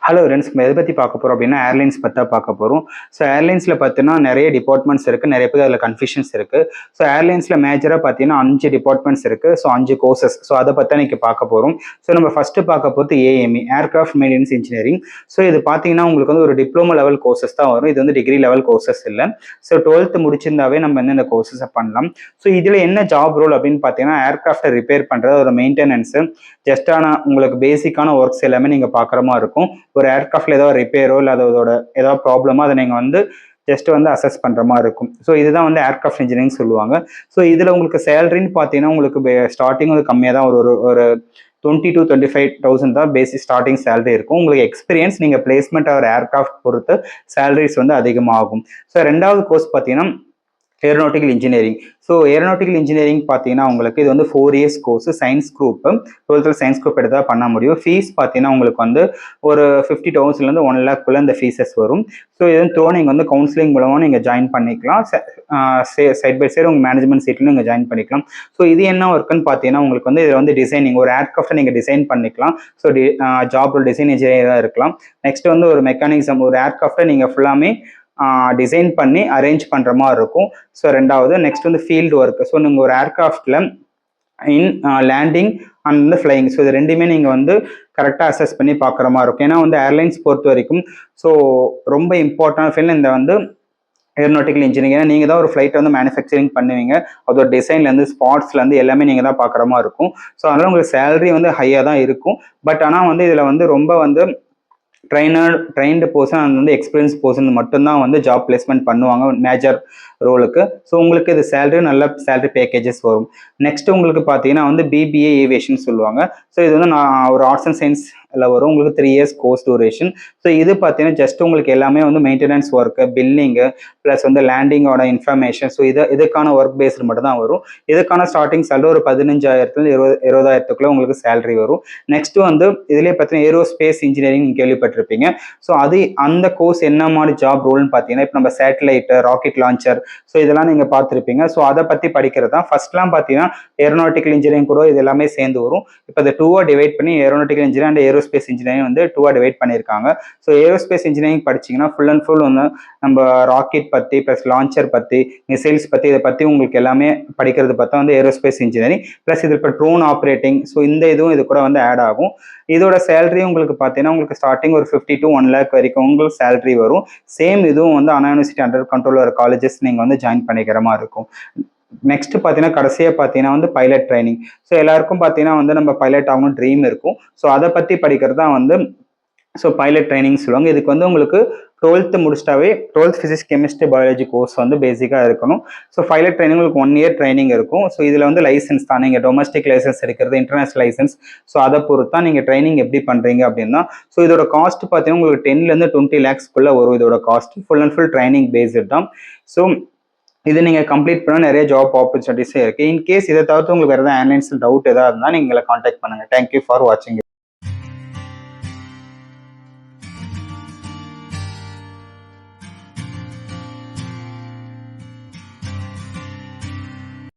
Hello friends, நம்ம எதை பற்றி பார்க்க போகிறோம் அப்படின்னா ஏர்லைன்ஸ் பற்றி தான் பார்க்க போகிறோம். ஸோ ஏர்லைன்ஸில் பார்த்தீங்கன்னா நிறைய டிபார்ட்மெண்ட்ஸ் இருக்குது, நிறைய பேர் அதில் கன்ஃபியூஷன்ஸ் இருக்குது. ஸோ ஏர்லைன்ஸில் மேஜராக பார்த்தீங்கன்னா 5 டிபார்ட்மெண்ட்ஸ் இருக்குது. So 5 courses. ஸோ அதை பற்றி தான் இன்றைக்கி பார்க்க போகிறோம். ஸோ நம்ம ஃபஸ்ட்டு பார்க்க போகிறது AME, aircraft maintenance engineering. So இது பார்த்தீங்கன்னா உங்களுக்கு வந்து ஒரு டிப்ளமோ லெவல் கோர்சஸ் தான் வரும். இது வந்து டிகிரி லெவல் கோர்சஸ் இல்லை. ஸோ 12th முடிச்சிருந்தாவே நம்ம வந்து இந்த கோர்சஸை பண்ணலாம். ஸோ இதில் என்ன ஜாப் ரோல் அப்படின்னு பார்த்தீங்கன்னா ஏர்க்ராஃப்டை ரிப்பேர் பண்ணுறது, ஒரு மெயின்டெனன்ஸு, ஜஸ்டான உங்களுக்கு பேசிக்கான ஒர்க்ஸ் எல்லாமே நீங்கள் பார்க்குற மாதிரி இருக்கும். ஒரு ஏர்கிராஃப்ட்ல ஏதாவது ரிப்பேரோ இல்லை அதோட ஏதாவது ப்ராப்ளமோ அதை நீங்கள் வந்து ஜஸ்ட் வந்து அசஸ் பண்ணுற மாதிரி இருக்கும். ஸோ இதுதான் வந்து ஏர்கிராஃப்ட் இன்ஜினியரிங் சொல்லுவாங்க. ஸோ இதில் உங்களுக்கு சேலரின்னு பார்த்தீங்கன்னா உங்களுக்கு ஸ்டார்டிங் வந்து கம்மியாக தான் ஒரு 20 to 25,000 தான் பேசிக் ஸ்டார்டிங் சேலரி இருக்கும். உங்களுக்கு எக்ஸ்பீரியன்ஸ், நீங்கள் பிளேஸ்மெண்ட் ஆகிற ஏர்கிராஃப்ட் பொறுத்து சேலரிஸ் வந்து அதிகமாகும். ஸோ ரெண்டாவது கோர்ஸ் பார்த்தீங்கன்னா aeronautical engineering. So aeronautical engineering பார்த்தீங்கன்னா உங்களுக்கு இது வந்து 4 years course, science group, 12th science group எடுத்தால் பண்ண முடியும். ஃபீஸ் பார்த்தீங்கன்னா உங்களுக்கு வந்து ஒரு 50,000லேருந்து 1 lakh இந்த ஃபீஸஸ் வரும். ஸோ இது நீங்கள் வந்து கவுன்சிலிங் மூலமாக நீங்கள் ஜாயின் பண்ணிக்கலாம். சைட் பை சைடு உங்கள் மேனேஜ்மெண்ட் சீட்லையும் நீங்கள் ஜாயின் பண்ணிக்கலாம். ஸோ இது என்ன ஒர்க்குன்னு பார்த்தீங்கன்னா உங்களுக்கு வந்து இதில் வந்து டிசைனிங், ஒரு ஏர்கிராஃப்டை நீங்கள் டிசைன் பண்ணிக்கலாம். ஸோ ஜாப் ரோல் டிசைன் இன்ஜினியராக இருக்கலாம். நெக்ஸ்ட் வந்து ஒரு மெக்கானிசம், ஒரு ஏர்கிராஃப்டை நீங்கள் ஃபுல்லாமே டிசைன் பண்ணி அரேஞ்ச் பண்ணுற மாதிரி இருக்கும். ஸோ ரெண்டாவது நெக்ஸ்ட் வந்து ஃபீல்டு ஒர்க். ஸோ நீங்கள் ஒரு ஏர்கிராஃப்டில் லேண்டிங் அண்ட் வந்து ஃப்ளைங், ஸோ இது ரெண்டுமே நீங்கள் வந்து கரெக்டாக அசஸ் பண்ணி பார்க்குற மாதிரி இருக்கும். ஏன்னா வந்து ஏர்லைன்ஸ் பொறுத்த வரைக்கும் ஸோ ரொம்ப இம்பார்ட்டன்ட் ஃபீல்டு இந்த வந்து ஏரோநாட்டிக்கல் இன்ஜினியரிங். ஏன்னா நீங்கள் தான் ஒரு ஃப்ளைட்டை வந்து மேனுஃபேக்சரிங் பண்ணுவீங்க. அதோட டிசைன்லேருந்து ஸ்பாட்ஸ்லேருந்து எல்லாமே நீங்கள் தான் பார்க்குற மாதிரி இருக்கும். ஸோ அதனால் உங்களுக்கு சேலரி வந்து ஹையாக தான் இருக்கும். பட் ஆனால் வந்து இதில் வந்து ரொம்ப வந்து ட்ரைன்டு பர்சன் அண்ட் வந்து எக்ஸ்பீரியன்ஸ் பர்சன் மட்டும்தான் வந்து ஜாப் பிளேஸ்மெண்ட் பண்ணுவாங்க மேஜர் ரோலுக்கு. ஸோ உங்களுக்கு இது சேலரி, நல்ல சேலரி பேக்கேஜஸ் வரும். நெக்ஸ்ட் உங்களுக்கு பார்த்தீங்கன்னா வந்து பிபிஏ ஏவியேஷன் சொல்லுவாங்க. ஸோ இது வந்து நான் ஒரு ஆர்ட்ஸ் அண்ட் சயின்ஸில் வரும். உங்களுக்கு 3 years கோர்ஸ் டூரேஷன். ஸோ இது பார்த்தீங்கன்னா ஜஸ்ட் உங்களுக்கு எல்லாமே வந்து மெயின்டெனன்ஸ் ஒர்க்கு, பில்லிங்கு, ப்ளஸ் வந்து லேண்டிங்கோட இன்ஃபர்மேஷன். ஸோ இதுக்கான ஒர்க் பேஸ்டு மட்டும் தான் வரும். இதுக்கான ஸ்டார்டிங் சேலரி ஒரு 15,000 20,000 உங்களுக்கு சேலரி வரும். நெக்ஸ்ட் வந்து இதுலேயே பார்த்தீங்கன்னா ஏரோஸ்பேஸ் இன்ஜினியரிங் நீங்கள் கேள்விப்பட்டிருப்பீங்க. ஸோ அந்த கோர்ஸ் என்ன மாதிரி ஜாப் ரோல்னு பார்த்தீங்கன்னா இப்போ நம்ம சேட்டலைட்டு, ராக்கெட் லான்ச்சர், ஸோ இதெல்லாம் நீங்கள் பார்த்துருப்பீங்க. ஸோ அதை பற்றி படிக்கிறது தான். ஃபர்ஸ்ட்லாம் பார்த்தீங்கன்னா ஏரோநாட்டிக்கல் இன்ஜினியரிங் கூட இது எல்லாமே சேர்ந்து வரும். இப்போ அதை 2 டிவைட் பண்ணி aeronautical engineering and aerospace engineering வந்து 2 டிவைட் பண்ணியிருக்காங்க. ஸோ ஏரோஸ்பேஸ் இன்ஜினியரிங் படிச்சிங்கன்னா ஃபுல் அண்ட் ஃபுல் வந்து நம்ம ராக்கெட் பற்றி, ப்ளஸ் லான்ச்சர் பற்றி, மிசைல்ஸ் பற்றி, இதை பற்றி உங்களுக்கு எல்லாமே படிக்கிறது பார்த்தா வந்து ஏரோஸ்பேஸ் இன்ஜினியரிங். ப்ளஸ் இது இப்போ ட்ரோன் ஆப்ரேட்டிங், ஸோ இந்த இதுவும் இது கூட வந்து ஆட் ஆகும். இதோட சேலரி உங்களுக்கு பார்த்தீங்கன்னா உங்களுக்கு ஸ்டார்டிங் ஒரு 50 to 1 lakh வரைக்கும் உங்களுக்கு சேலரி வரும். சேம் இதுவும் வந்து அண்ணா யூனிவர்சிட்டி அண்டர் கண்ட்ரோல் வர காலேஜஸ் நீங்கள் வந்து ஜாயின் பண்ணிக்கிற மாதிரி இருக்கும். நெக்ஸ்ட் பார்த்தீங்கன்னா கடைசியாக பார்த்தீங்கன்னா வந்து பைலட் ட்ரைனிங். ஸோ எல்லாருக்கும் பார்த்தீங்கன்னா வந்து நம்ம பைலட் ஆகணும் ட்ரீம் இருக்கும். ஸோ அதை பற்றி படிக்கிறது தான் வந்து பைலட் ட்ரைனிங் சொல்லுவாங்க. இதுக்கு வந்து உங்களுக்கு 12th முடிச்சிட்டாவே 12th physics, chemistry, biology course வந்து பேசிக்காக இருக்கணும். ஸோ பைலட் ட்ரைனிங் உங்களுக்கு 1 year ட்ரைனிங் இருக்கும். ஸோ இதில் வந்து லைசன்ஸ் தான், நீங்கள் டொமஸ்டிக் லைசன்ஸ் எடுக்கிறது, இன்டர்நேஷனல் லைசன்ஸ், ஸோ அதை பொறுத்து தான் நீங்கள் ட்ரைனிங் எப்படி பண்ணுறீங்க அப்படின்னா. ஸோ இதோட காஸ்ட் பார்த்தீங்கன்னா உங்களுக்கு 10லேருந்து 20 lakhs வரும். இதோட cost full and full training based தான். ஸோ இது நீங்கள் கம்ப்ளீட் பண்ணால் நிறைய ஜாப் ஆப்பர்ச்சுனிட்டிஸே இருக்குது. இன்கேஸ் இதை தவிர்த்து உங்களுக்கு வேறு ஏதாவது ஏர்லைன்ஸில் டவுட் எதாவது இருந்தால் நீங்கள் எங்களை காண்டாக்ட் பண்ணுங்கள். தேங்க்யூ ஃபார் வாட்சிங்.